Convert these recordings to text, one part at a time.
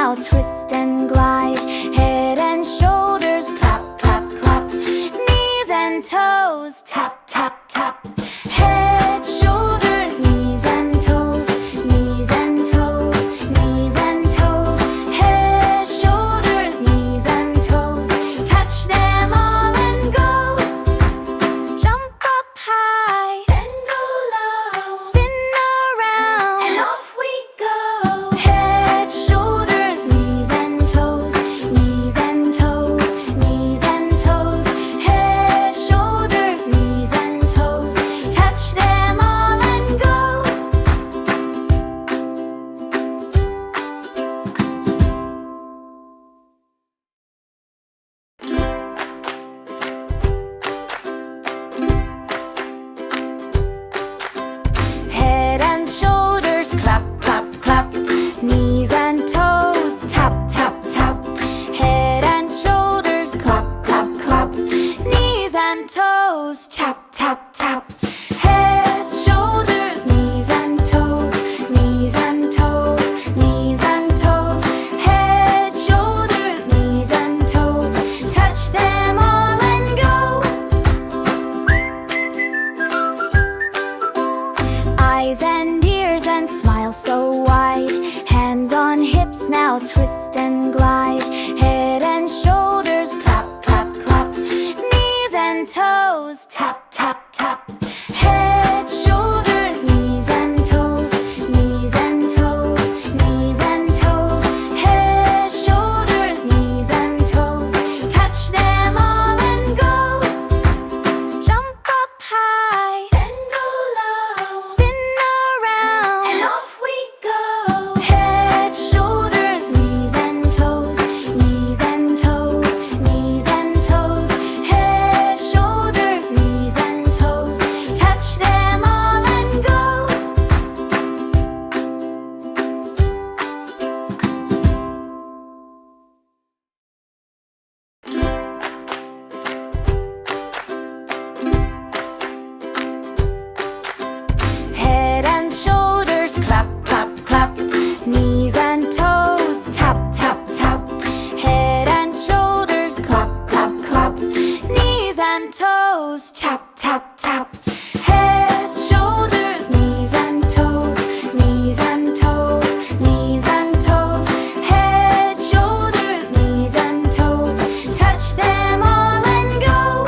now twist and glide. Head and shoulders clap, clap, clap. Knees and toes tap, tap, tap. Head, shoulders, knees and toes, knees and toes, knees and toes. Head, shoulders, knees and toes. Touch them all and go. Jump up high, then go low. Spin around, and off we go. Head, shoulders, knees and toes, knees and toes, knees and toes. Head, shoulders, knees and toes. Touch them all and go. Head and shoulders clap, clap, clap. Knees and toes tap, tap, tap. Head and shoulders clap, clap, clap. Knees and toes tap, tap, tap. Head, shoulders, knees and toes, knees and toes, knees and toes. Head, shoulders, knees and toes. Touch them all and go. Eyes and ears and smile so wide. Hands on hips now twist and glide. Head and shoulders clap, clap, clap. Knees and toes tap, tap, tap. Head, shoulders, knees and toes, knees and toes, knees and toes. Head, shoulders, knees and toes. Touch them all and go. Jump up high, then go low. Spin around, and off we go. Head, shoulders, knees and toes, knees and toes, knees and toes. Head, shoulders, knees and toes. Touch them all and go. Head and shoulders clap, clap, clap. Knees and toes tap, tap, tap. Head and shoulders clap, clap, clap. Knees and toes tap, tap, tap. Head, shoulders, knees and toes, knees and toes, knees and toes. Head, shoulders, knees and toes. Touch them all and go.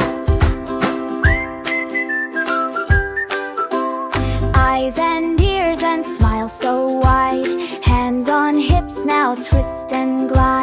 Eyes and ears and smile so wide. Hands on hips now twist and glide.